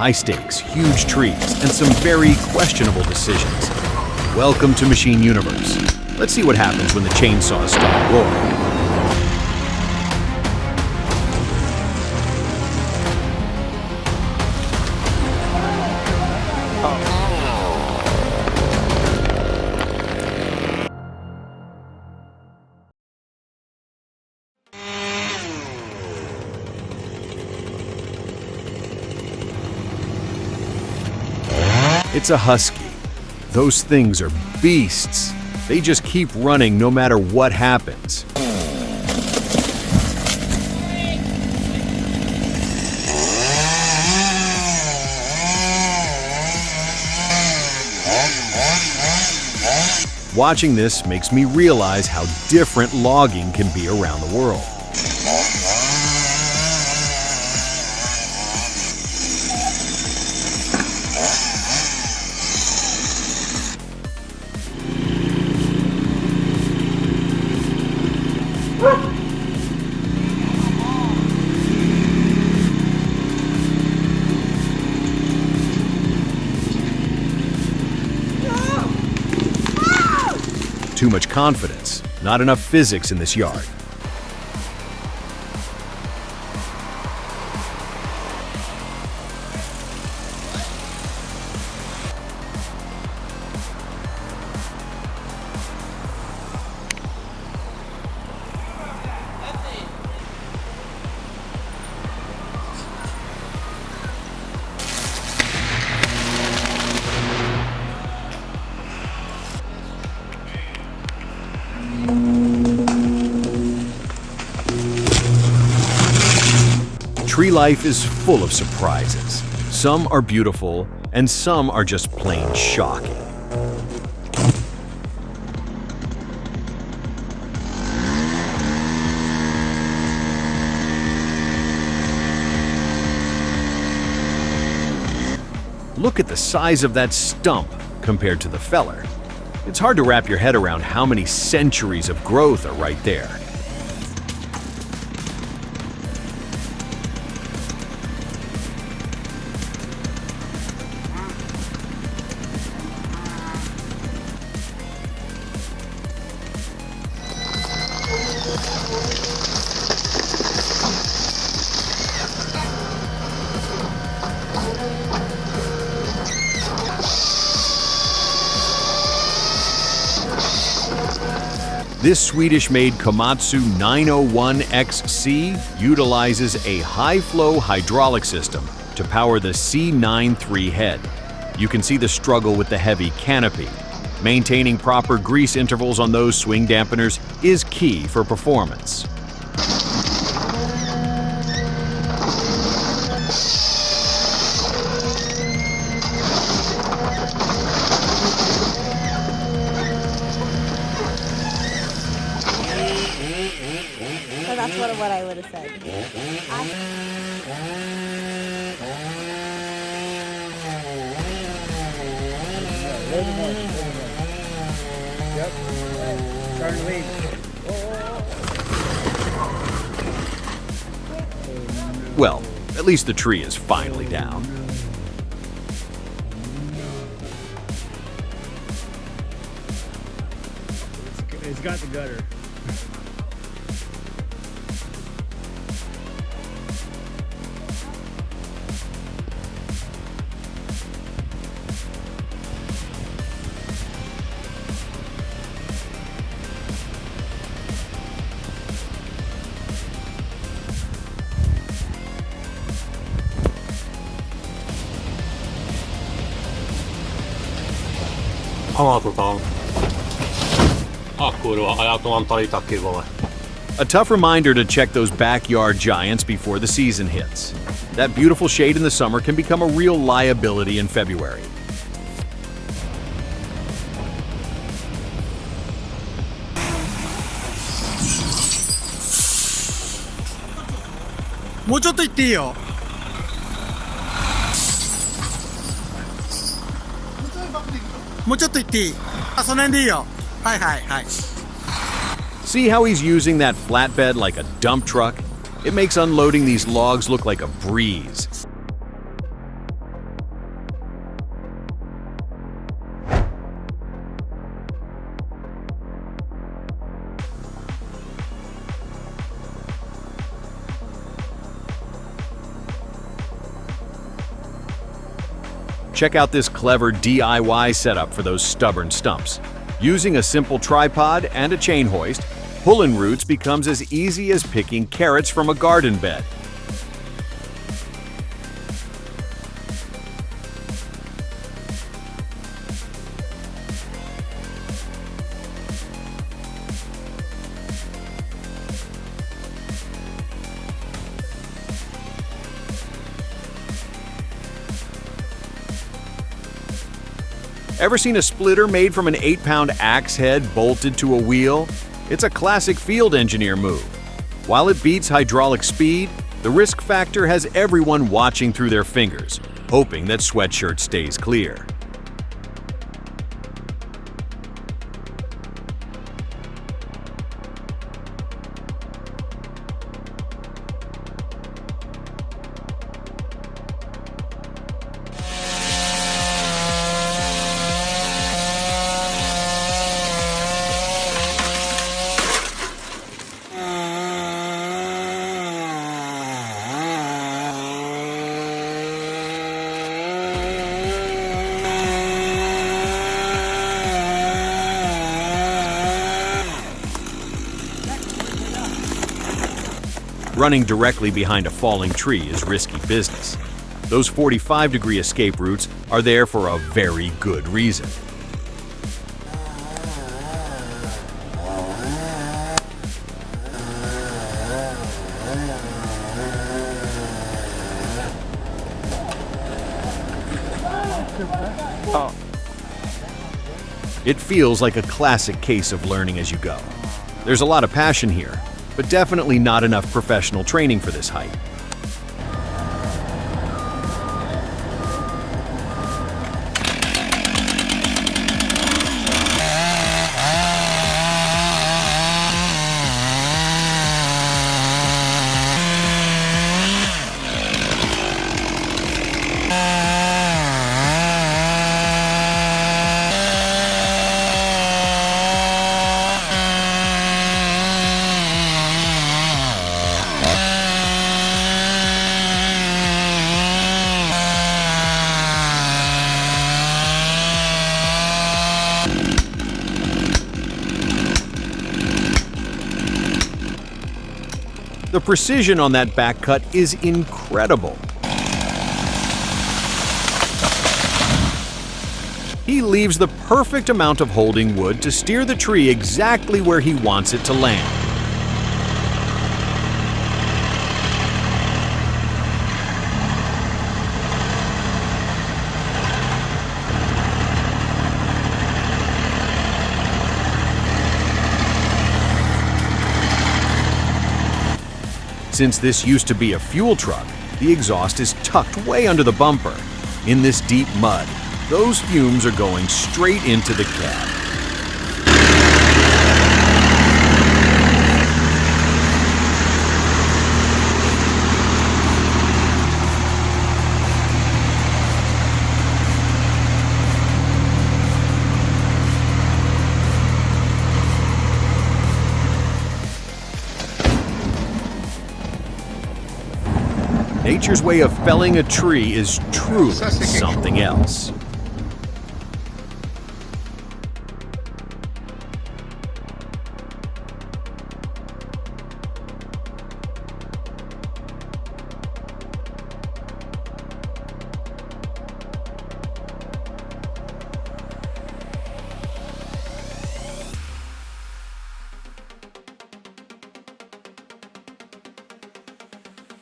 high stakes, huge trees, and some very questionable decisions. Welcome to Machine Universe. Let's see what happens when the chainsaws start roaring. It's a husky. Those things are beasts. They just keep running no matter what happens. Watching this makes me realize how different logging can be around the world. Too much confidence, not enough physics in this yard. Tree life is full of surprises. Some are beautiful, and some are just plain shocking. Look at the size of that stump compared to the feller. It's hard to wrap your head around how many centuries of growth are right there. This Swedish-made Komatsu 901XC utilizes a high-flow hydraulic system to power the C93 head. You can see the struggle with the heavy canopy. Maintaining proper grease intervals on those swing dampeners is key for performance. That's what I would have said. Yep. Starting to leave. Well, at least the tree is finally down. It's got the gutter. Avaututaan. Akkuilua ajautumaan talitakkivolle. A tough reminder to check those backyard giants before the season hits. That beautiful shade in the summer can become a real liability in February. See how he's using that flatbed like a dump truck? It makes unloading these logs look like a breeze. Check out this clever DIY setup for those stubborn stumps. Using a simple tripod and a chain hoist, pulling roots becomes as easy as picking carrots from a garden bed. Ever seen a splitter made from an 8-pound axe head bolted to a wheel? It's a classic field engineer move. While it beats hydraulic speed, the risk factor has everyone watching through their fingers, hoping that sweatshirt stays clear. Running directly behind a falling tree is risky business. Those 45-degree escape routes are there for a very good reason. It feels like a classic case of learning as you go. There's a lot of passion here, but definitely not enough professional training for this height. The precision on that back cut is incredible. He leaves the perfect amount of holding wood to steer the tree exactly where he wants it to land. Since this used to be a fuel truck, the exhaust is tucked way under the bumper. In this deep mud, those fumes are going straight into the cab. Nature's way of felling a tree is truly something else.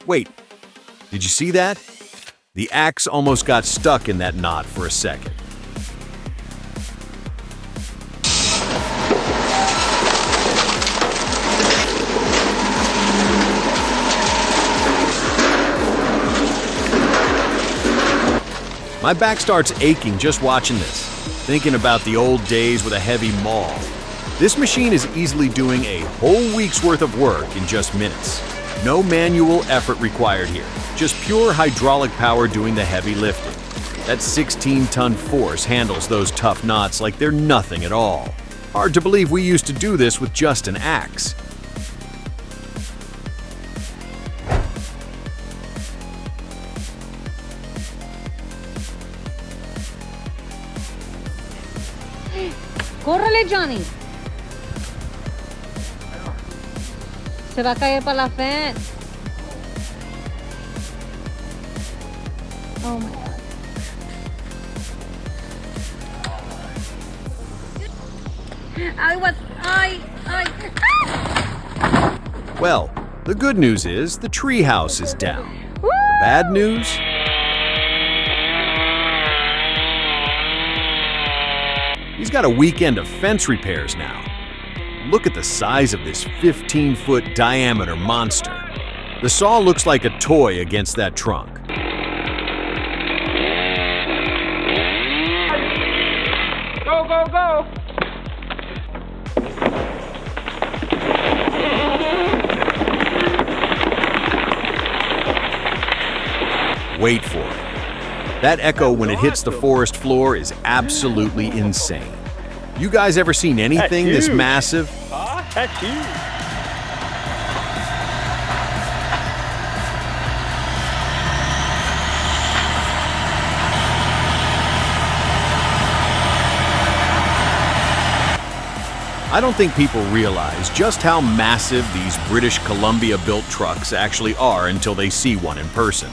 Wait. Did you see that? The axe almost got stuck in that knot for a second. My back starts aching just watching this, thinking about the old days with a heavy maul. This machine is easily doing a whole week's worth of work in just minutes. No manual effort required here. Just pure hydraulic power doing the heavy lifting. That 16-ton force handles those tough knots like they're nothing at all. Hard to believe we used to do this with just an axe. Córrele, Johnny. Se va a caer para la fence. Oh my God. Well, the good news is the treehouse is down. The bad news? He's got a weekend of fence repairs now. Look at the size of this 15-foot diameter monster. The saw looks like a toy against that trunk. Go, go, go! Wait for it. That echo when it hits the forest floor is absolutely insane. You guys ever seen anything this massive? That's huge. I don't think people realize just how massive these British Columbia-built trucks actually are until they see one in person.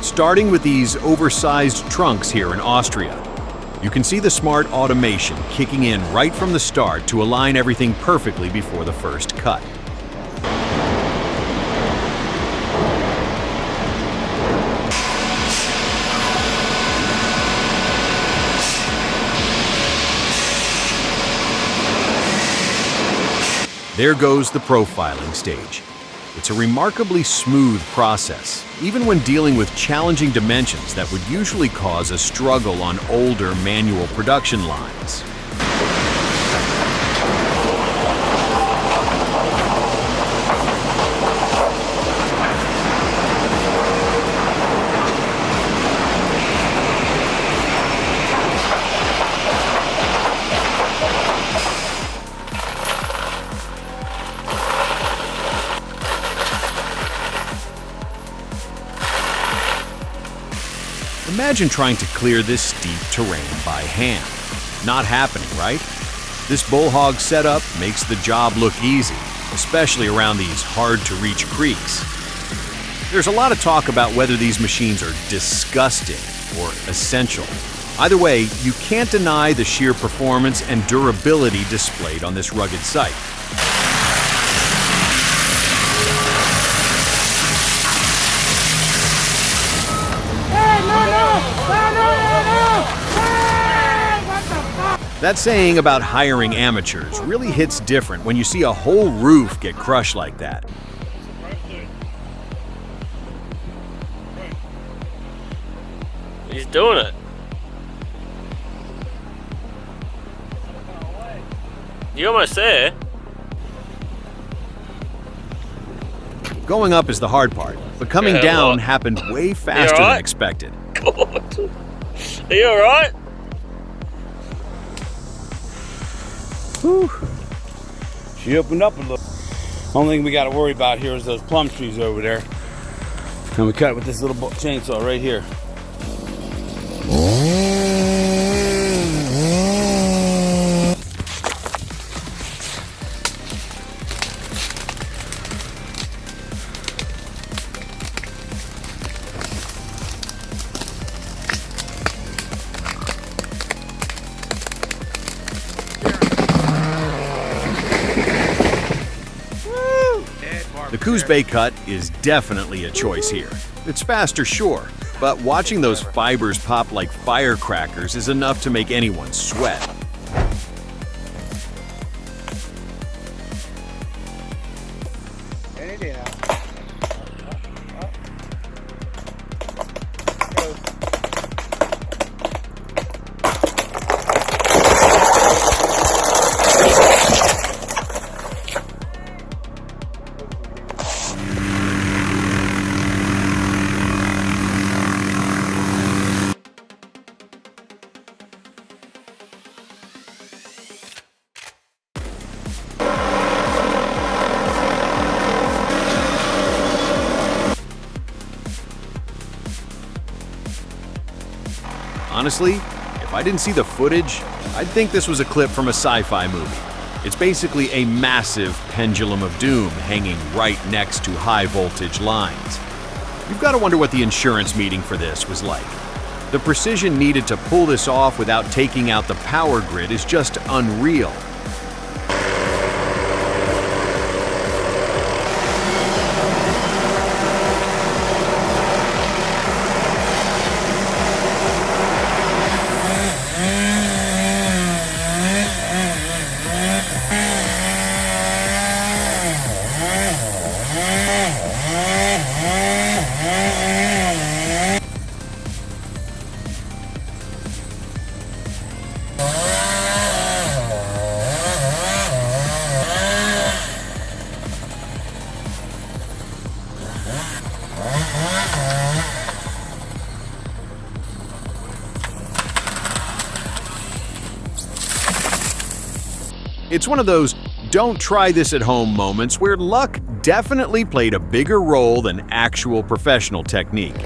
Starting with these oversized trunks here in Austria. You can see the smart automation kicking in right from the start to align everything perfectly before the first cut. There goes the profiling stage. It's a remarkably smooth process, even when dealing with challenging dimensions that would usually cause a struggle on older manual production lines. Imagine trying to clear this steep terrain by hand. Not happening, right? This bullhog setup makes the job look easy, especially around these hard-to-reach creeks. There's a lot of talk about whether these machines are disgusting or essential. Either way, you can't deny the sheer performance and durability displayed on this rugged site. That saying about hiring amateurs really hits different when you see a whole roof get crushed like that. He's doing it. You're almost there. Going up is the hard part, but coming down happened way faster than expected. God. Are you alright? Whew. She opened up a little. Only thing we got to worry about here is those plum trees over there. And we cut it with this little chainsaw right here. The Coos Bay cut is definitely a choice here. It's faster, sure, but watching those fibers pop like firecrackers is enough to make anyone sweat. Honestly, if I didn't see the footage, I'd think this was a clip from a sci-fi movie. It's basically a massive pendulum of doom hanging right next to high-voltage lines. You've got to wonder what the insurance meeting for this was like. The precision needed to pull this off without taking out the power grid is just unreal. It's one of those don't try this at home moments where luck definitely played a bigger role than actual professional technique.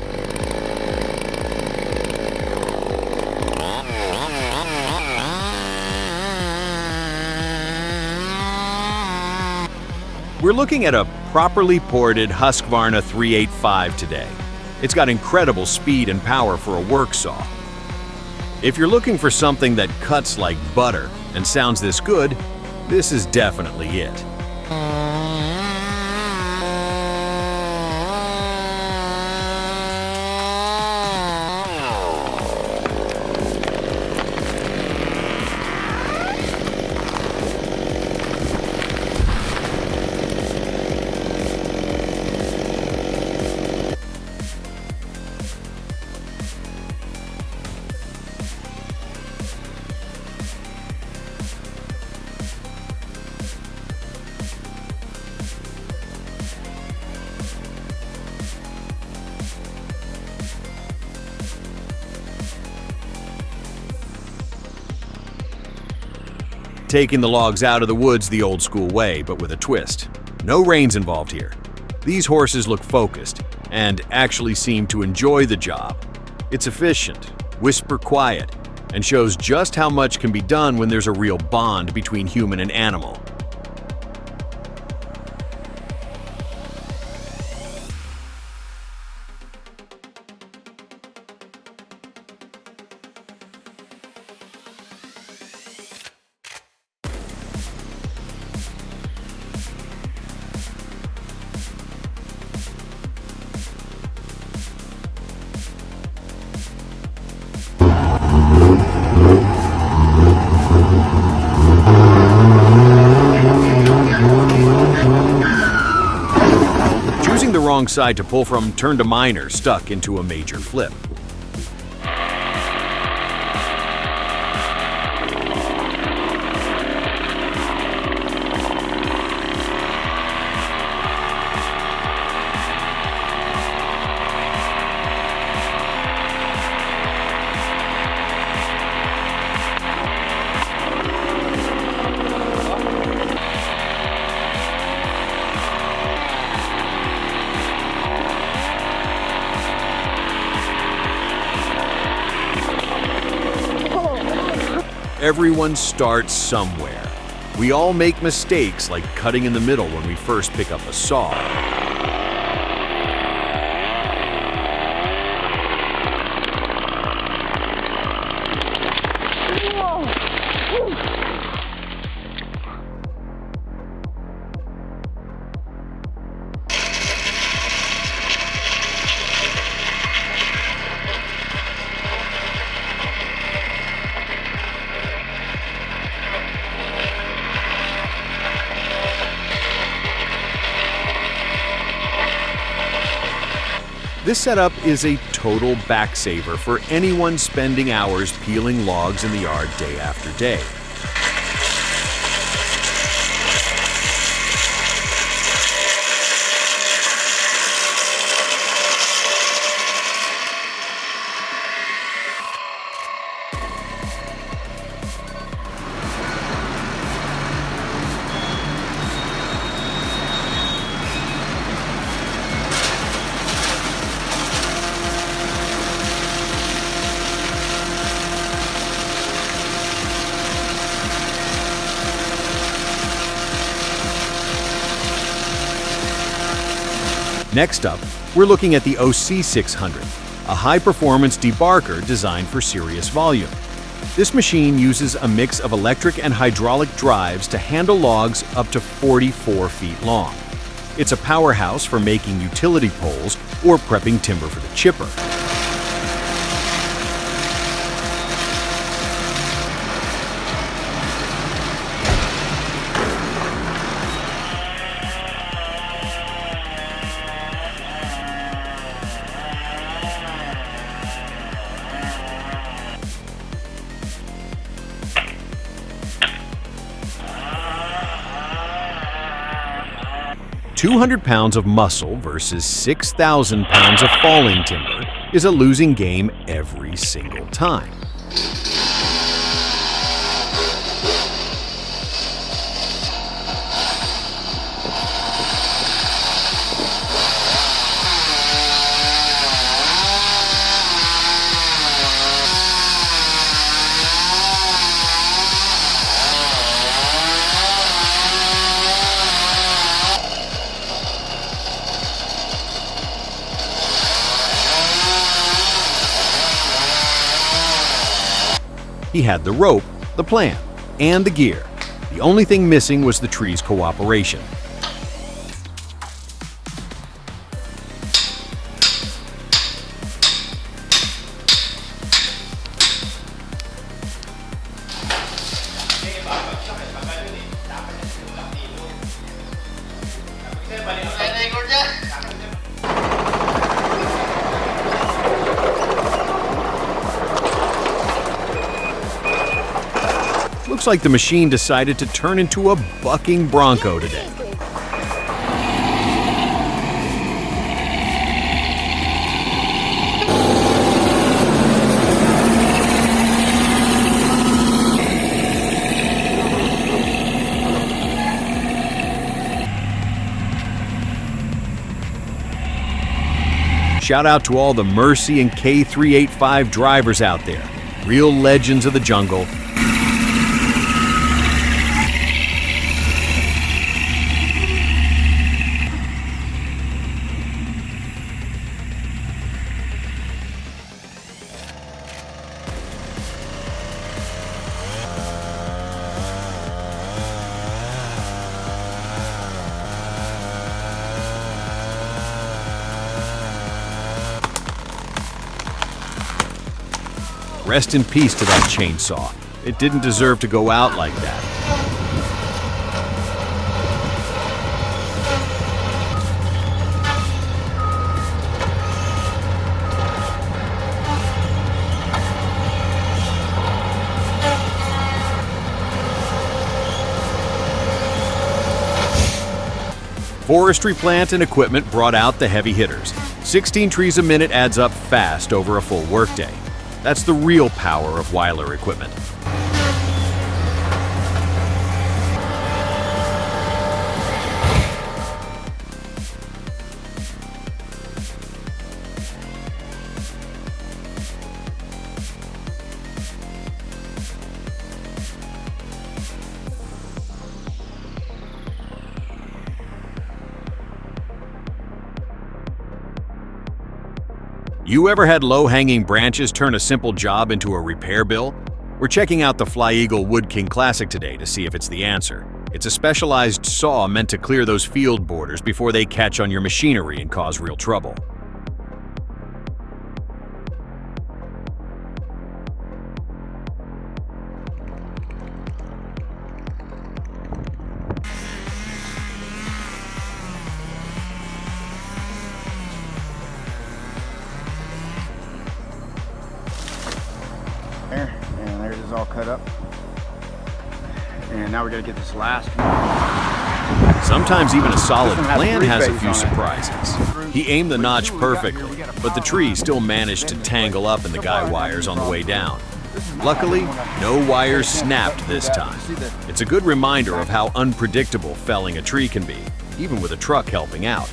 We're looking at a properly ported Husqvarna 385 today. It's got incredible speed and power for a work saw. If you're looking for something that cuts like butter and sounds this good, this is definitely it. Taking the logs out of the woods the old school way, but with a twist. No reins involved here. These horses look focused and actually seem to enjoy the job. It's efficient, whisper quiet, and shows just how much can be done when there's a real bond between human and animal. Choosing the wrong side to pull from turned a minor stuck into a major flip. Everyone starts somewhere. We all make mistakes like cutting in the middle when we first pick up a saw. This setup is a total back saver for anyone spending hours peeling logs in the yard day after day. Next up, we're looking at the OC600, a high-performance debarker designed for serious volume. This machine uses a mix of electric and hydraulic drives to handle logs up to 44 feet long. It's a powerhouse for making utility poles or prepping timber for the chipper. "200 pounds of muscle versus 6,000 pounds of falling timber is a losing game every single time. He had the rope, the plan, and the gear. The only thing missing was the tree's cooperation. Looks like the machine decided to turn into a bucking bronco today. Shout out to all the Mercy and K385 drivers out there, real legends of the jungle. Rest in peace to that chainsaw. It didn't deserve to go out like that. Forestry plant and equipment brought out the heavy hitters. 16 trees a minute adds up fast over a full workday. That's the real power of Weiler equipment. You ever had low-hanging branches turn a simple job into a repair bill? We're checking out the Fly Eagle Wood King Classic today to see if it's the answer. It's a specialized saw meant to clear those field borders before they catch on your machinery and cause real trouble. There, and there's is all cut up. And now we gotta get this last one. Sometimes even a solid This one has plan three has a bays few on it. surprises. He aimed the notch perfectly, but the tree still managed to tangle up in the guy wires on the way down. Luckily, no wires snapped this time. It's a good reminder of how unpredictable felling a tree can be, even with a truck helping out.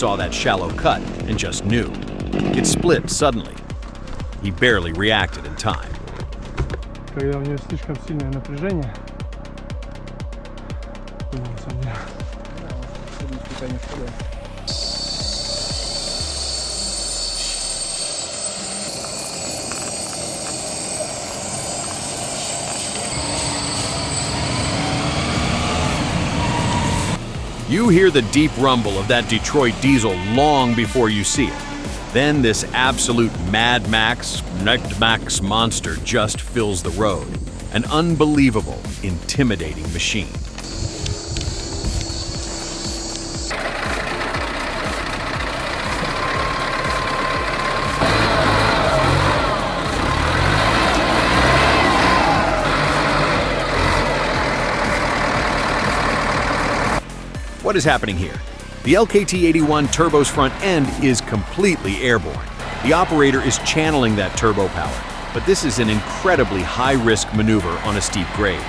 saw that shallow cut and just knew. It split suddenly. He barely reacted in time. Когда у нее слишком сильное напряжение. На самом деле. You hear the deep rumble of that Detroit diesel long before you see it. Then this absolute Mad Max monster just fills the road. An unbelievable, intimidating machine. What is happening here? The LKT-81 turbo's front end is completely airborne. The operator is channeling that turbo power, but this is an incredibly high-risk maneuver on a steep grade.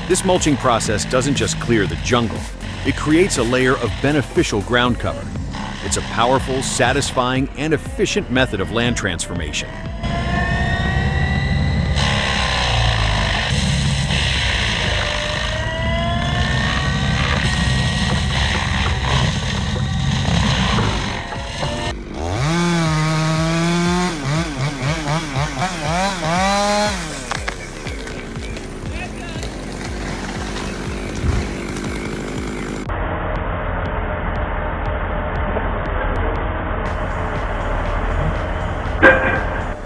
This mulching process doesn't just clear the jungle. It creates a layer of beneficial ground cover. It's a powerful, satisfying, and efficient method of land transformation.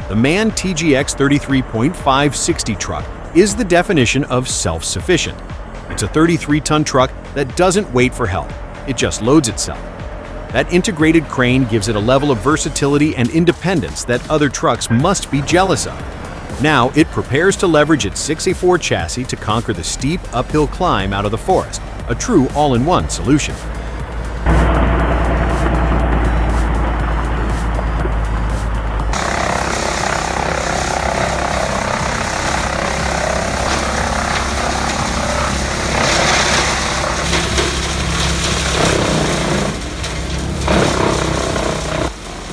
The MAN TGX 33.560 truck is the definition of self-sufficient. It's a 33-ton truck that doesn't wait for help. It just loads itself. That integrated crane gives it a level of versatility and independence that other trucks must be jealous of. Now it prepares to leverage its 6A4 chassis to conquer the steep uphill climb out of the forest, a true all-in-one solution.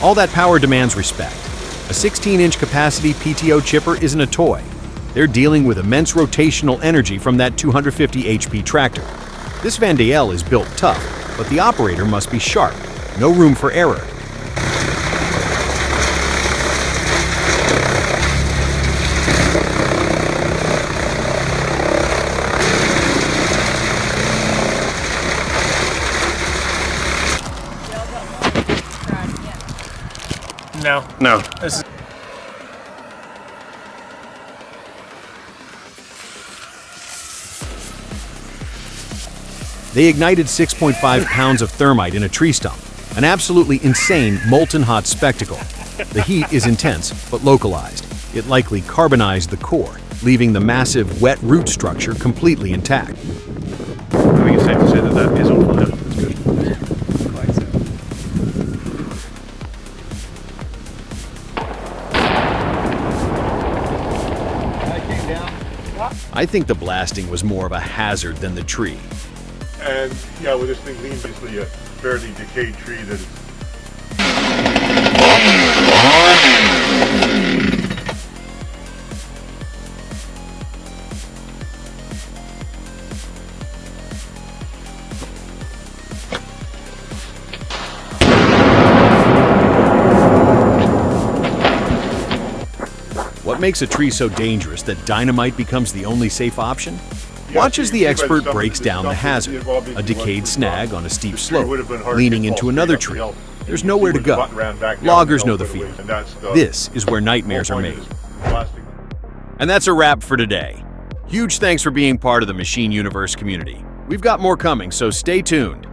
All that power demands respect. A 16-inch capacity PTO chipper isn't a toy. They're dealing with immense rotational energy from that 250 HP tractor. This Van Dale is built tough, but the operator must be sharp. No room for error. No. They ignited 6.5 pounds of thermite in a tree stump, an absolutely insane molten hot spectacle. The heat is intense but localized. It likely carbonized the core, leaving the massive wet root structure completely intact. I think it's safe to say that that is on fire. That's good. I think the blasting was more of a hazard than the tree. And yeah, with this thing being basically a fairly decayed tree that is What makes a tree so dangerous that dynamite becomes the only safe option? Watch as the expert breaks down the hazard, a decayed snag on a steep slope, leaning into another tree. There's nowhere to go. Loggers know the feeling. This is where nightmares are made. And that's a wrap for today. Huge thanks for being part of the Machine Universe community. We've got more coming, so stay tuned.